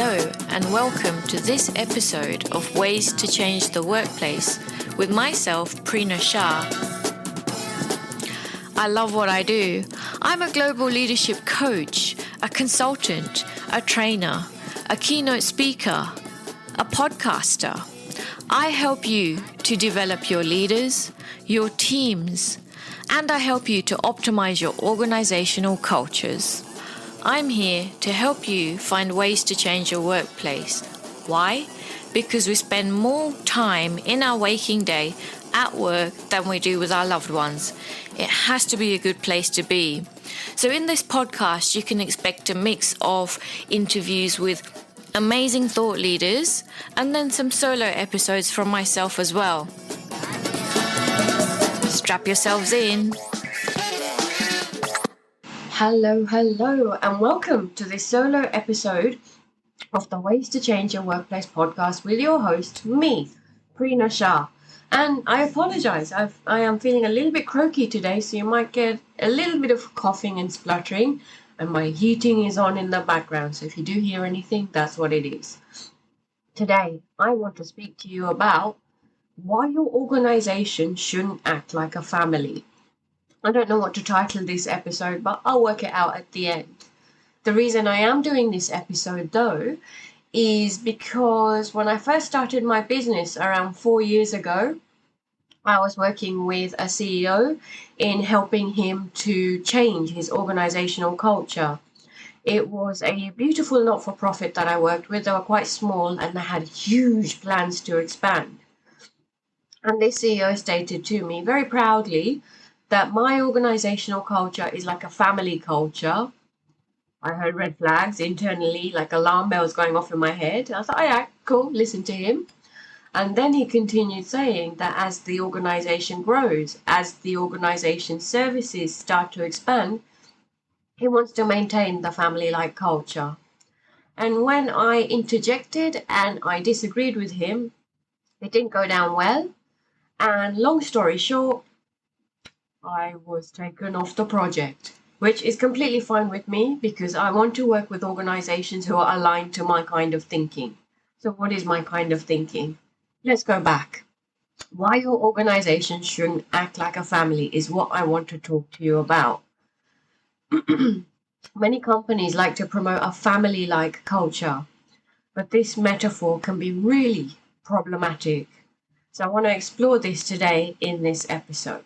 Hello and welcome to this episode of Ways to Change the Workplace with myself, Prina Shah. I love what I do. I'm a global leadership coach, a consultant, a trainer, a keynote speaker, a podcaster. I help you to develop your leaders, your teams, and I help you to optimize your organizational cultures. I'm here to help you find ways to change your workplace. Why? Because we spend more time in our waking day at work than we do with our loved ones. It has to be a good place to be. So in this podcast, you can expect a mix of interviews with amazing thought leaders and then some solo episodes from myself as well. Strap yourselves in. Hello, and welcome to this solo episode of the Ways to Change Your Workplace podcast with your host, me, Prina Shah. And I apologize, I am feeling a little bit croaky today, so you might get a little bit of coughing and spluttering, and my heating is on in the background, so if you do hear anything, that's what it is. Today, I want to speak to you about why your organization shouldn't act like a family. I don't know what to title this episode, but I'll work it out at the end. The reason I am doing this episode, though, is because when I first started my business around 4 years ago, I was working with a CEO in helping him to change his organizational culture. It was a beautiful not-for-profit that I worked with. They were quite small and they had huge plans to expand. And this CEO stated to me very proudly that my organizational culture is like a family culture. I heard red flags internally, like alarm bells going off in my head. I thought, oh yeah, cool, listen to him. And then he continued saying that as the organization grows, as the organization's services start to expand, he wants to maintain the family-like culture. And when I interjected and I disagreed with him, it didn't go down well. And long story short, I was taken off the project, which is completely fine with me because I want to work with organizations who are aligned to my kind of thinking. So what is my kind of thinking? Let's go back. Why your organization shouldn't act like a family is what I want to talk to you about. Many companies like to promote a family-like culture, but this metaphor can be really problematic. So I want to explore this today in this episode.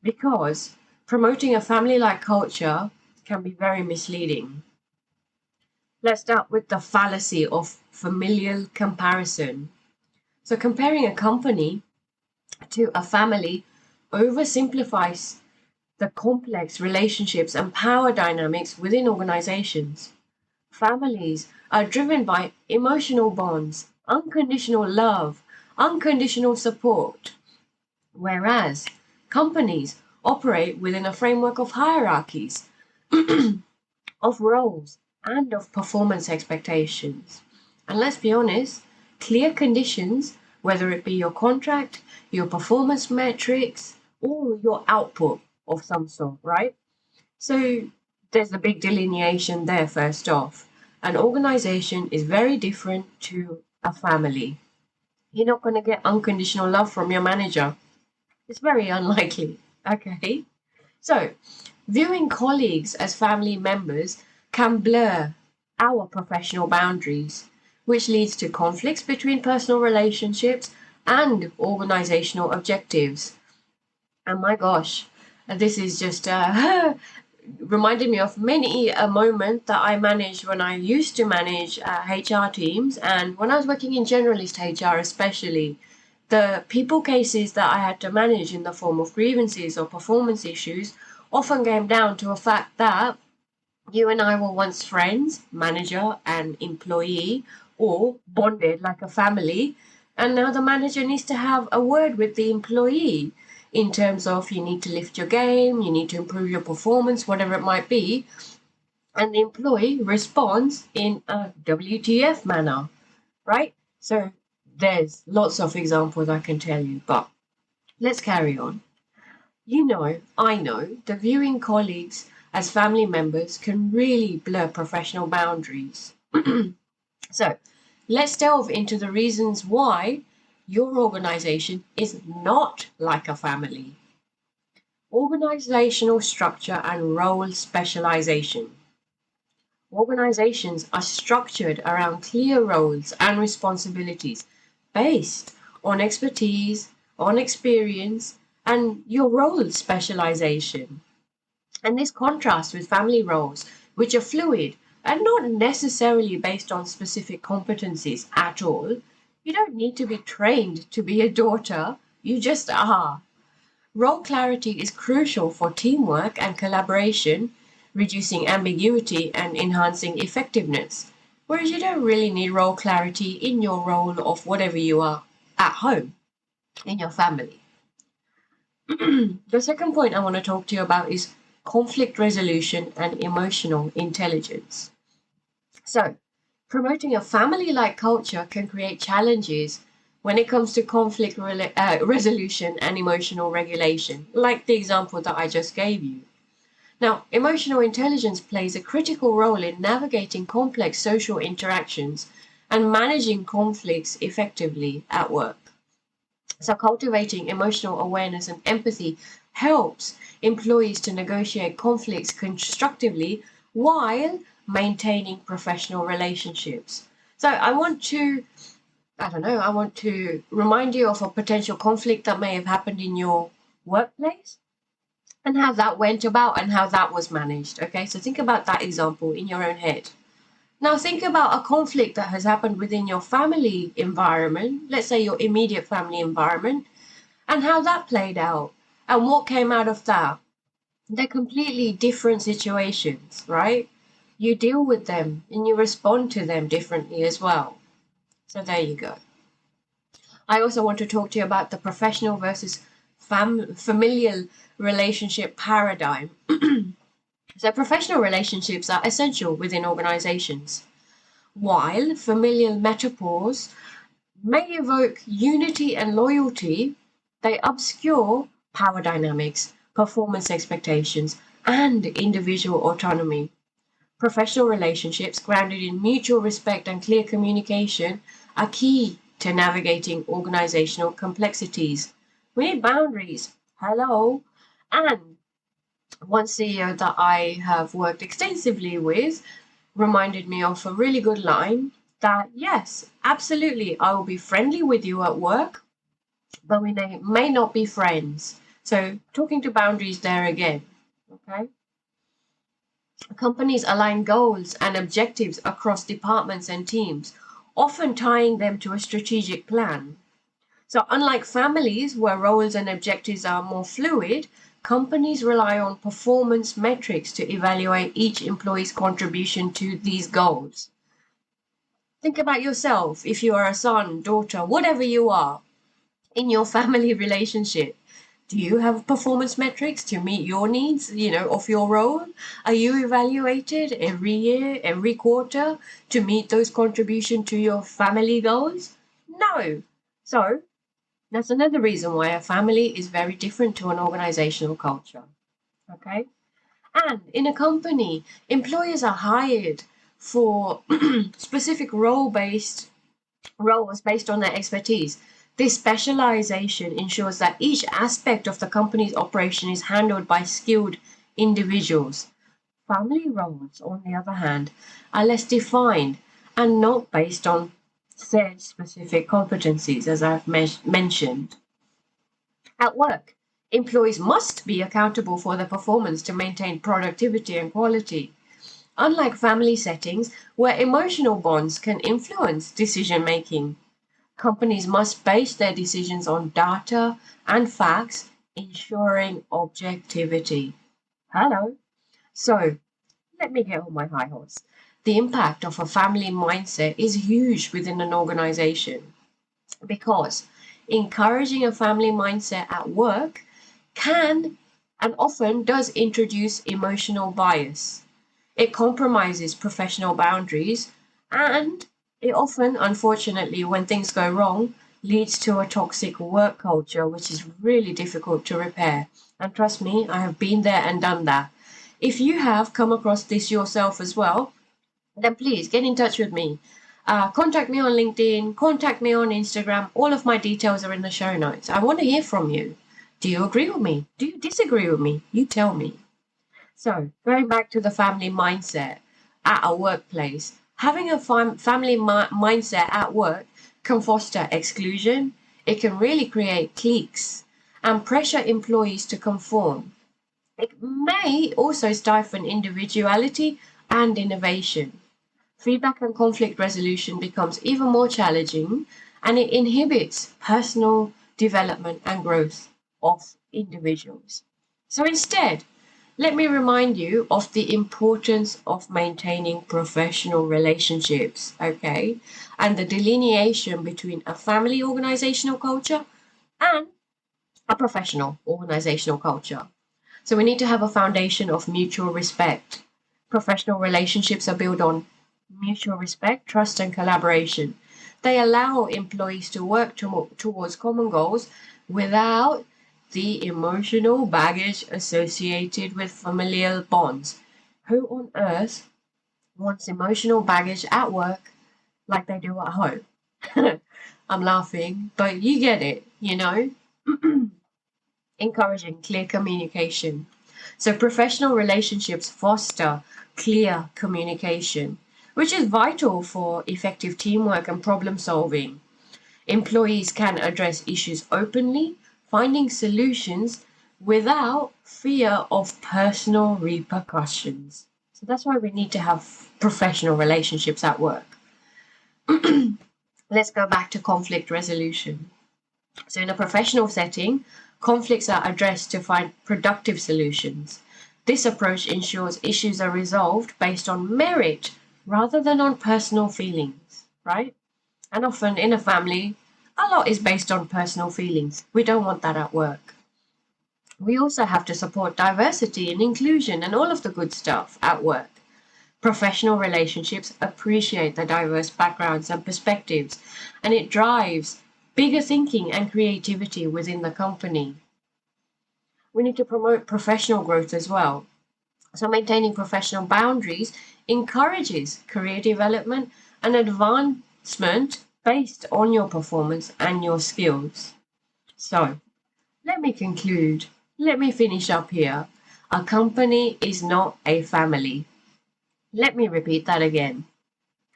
Because promoting a family-like culture can be very misleading. Let's start with the fallacy of familial comparison. So comparing a company to a family oversimplifies the complex relationships and power dynamics within organizations. Families are driven by emotional bonds, unconditional love, unconditional support, whereas companies operate within a framework of hierarchies, of roles, and of performance expectations. And let's be honest, clear conditions, whether it be your contract, your performance metrics, or your output of some sort, right? So there's a big delineation there first off. An organization is very different to a family. You're not going to get unconditional love from your manager. It's very unlikely, okay? So, viewing colleagues as family members can blur our professional boundaries, which leads to conflicts between personal relationships and organizational objectives. And my gosh, this is just reminded me of many a moment that I managed when I used to manage HR teams, and when I was working in generalist HR especially. The people cases that I had to manage in the form of grievances or performance issues often came down to a fact that you and I were once friends, manager and employee, or bonded like a family, and now the manager needs to have a word with the employee in terms of you need to lift your game, you need to improve your performance, whatever it might be, and the employee responds in a WTF manner, right? So there's lots of examples I can tell you, but let's carry on. I know that viewing colleagues as family members can really blur professional boundaries. So let's delve into the reasons why your organization is not like a family. Organizational structure and role specialization. Organizations are structured around clear roles and responsibilities based on expertise, on experience, and your role specialization. And this contrasts with family roles, which are fluid and not necessarily based on specific competencies at all. You don't need to be trained to be a daughter, you just are. Role clarity is crucial for teamwork and collaboration, reducing ambiguity and enhancing effectiveness. Whereas you don't really need role clarity in your role of whatever you are at home, in your family. The second point I want to talk to you about is conflict resolution and emotional intelligence. So, promoting a family like culture can create challenges when it comes to conflict resolution and emotional regulation, like the example that I just gave you. Now, emotional intelligence plays a critical role in navigating complex social interactions and managing conflicts effectively at work. So, cultivating emotional awareness and empathy helps employees to negotiate conflicts constructively while maintaining professional relationships. So, I want to remind you of a potential conflict that may have happened in your workplace and how that went about and how that was managed. Okay, so think about that example in your own head. Now, think about a conflict that has happened within your family environment, let's say your immediate family environment, and how that played out and what came out of that. They're completely different situations, right? You deal with them and you respond to them differently as well. So, there you go. I also want to talk to you about the professional versus familial relationship paradigm. So, professional relationships are essential within organizations, while familial metaphors may evoke unity and loyalty, they obscure power dynamics, performance expectations, and individual autonomy. Professional relationships grounded in mutual respect and clear communication are key to navigating organizational complexities. We need boundaries. Hello. And one CEO that I have worked extensively with reminded me of a really good line that, yes, absolutely, I will be friendly with you at work, but we may not be friends. So, talking to boundaries there again. Okay. Companies align goals and objectives across departments and teams, often tying them to a strategic plan. So, unlike families where roles and objectives are more fluid, companies rely on performance metrics to evaluate each employee's contribution to these goals. Think about yourself if you are a son, daughter, whatever you are in your family relationship. Do you have performance metrics to meet your needs, of your role? Are you evaluated every year, every quarter to meet those contributions to your family goals? No. So, that's another reason why a family is very different to an organizational culture. Okay? And in a company, employers are hired for specific roles based on their expertise. This specialization ensures that each aspect of the company's operation is handled by skilled individuals. Family roles, on the other hand, are less defined and not based on said specific competencies, as I've mentioned. At work, employees must be accountable for their performance to maintain productivity and quality. Unlike family settings, where emotional bonds can influence decision making, companies must base their decisions on data and facts, ensuring objectivity. Hello. So, let me get on my high horse. The impact of a family mindset is huge within an organization because encouraging a family mindset at work can and often does introduce emotional bias. It compromises professional boundaries and it often, unfortunately, when things go wrong, leads to a toxic work culture, which is really difficult to repair. And trust me, I have been there and done that. If you have come across this yourself as well, then please get in touch with me. Contact me on LinkedIn, contact me on Instagram. All of my details are in the show notes. I want to hear from you. Do you agree with me? Do you disagree with me? You tell me. So, going back to the family mindset at a workplace, having a family mindset at work can foster exclusion. It can really create cliques and pressure employees to conform. It may also stifle individuality and innovation. Feedback and conflict resolution becomes even more challenging, and it inhibits personal development and growth of individuals. So instead, let me remind you of the importance of maintaining professional relationships, okay? And the delineation between a family organizational culture and a professional organizational culture. So we need to have a foundation of mutual respect. Professional relationships are built on mutual respect, trust, and collaboration. They allow employees to work towards common goals without the emotional baggage associated with familial bonds. Who on earth wants emotional baggage at work like they do at home? I'm laughing, but you get it, you know? Encouraging clear communication. So professional relationships foster clear communication, which is vital for effective teamwork and problem solving. Employees can address issues openly, finding solutions without fear of personal repercussions. So that's why we need to have professional relationships at work. Let's go back to conflict resolution. So in a professional setting, conflicts are addressed to find productive solutions. This approach ensures issues are resolved based on merit rather than on personal feelings, right? And often in a family, a lot is based on personal feelings. We don't want that at work. We also have to support diversity and inclusion and all of the good stuff at work. Professional relationships appreciate the diverse backgrounds and perspectives, and it drives bigger thinking and creativity within the company. We need to promote professional growth as well. So maintaining professional boundaries encourages career development and advancement based on your performance and your skills. So let me conclude. Let me finish up here. A company is not a family. Let me repeat that again.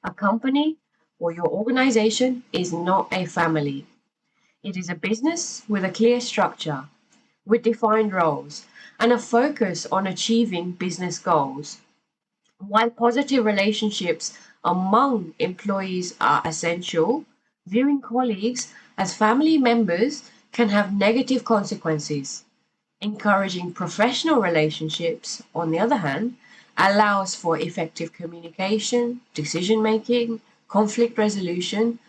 A company or your organization is not a family. It is a business with a clear structure, with defined roles, and a focus on achieving business goals. While positive relationships among employees are essential, viewing colleagues as family members can have negative consequences. Encouraging professional relationships, on the other hand, allows for effective communication, decision-making, conflict resolution,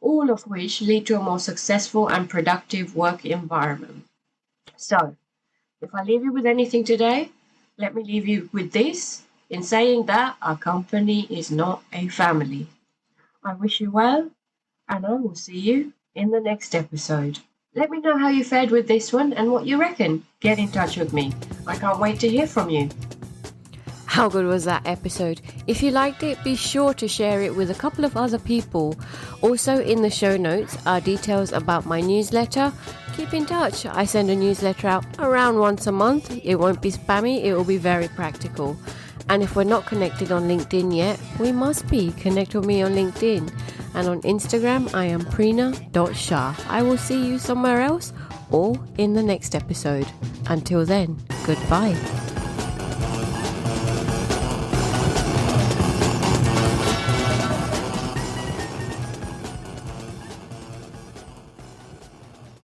all of which lead to a more successful and productive work environment. So, if I leave you with anything today, let me leave you with this in saying that a company is not a family. I wish you well, and I will see you in the next episode. Let me know how you fared with this one and what you reckon. Get in touch with me. I can't wait to hear from you. How good was that episode? If you liked it, be sure to share it with a couple of other people. Also in the show notes are details about my newsletter. Keep in touch. I send a newsletter out around once a month. It won't be spammy, it will be very practical. And if we're not connected on LinkedIn yet, we must be. Connect with me on LinkedIn. And on Instagram, I am Prina.Shah. I will see you somewhere else or in the next episode. Until then, goodbye.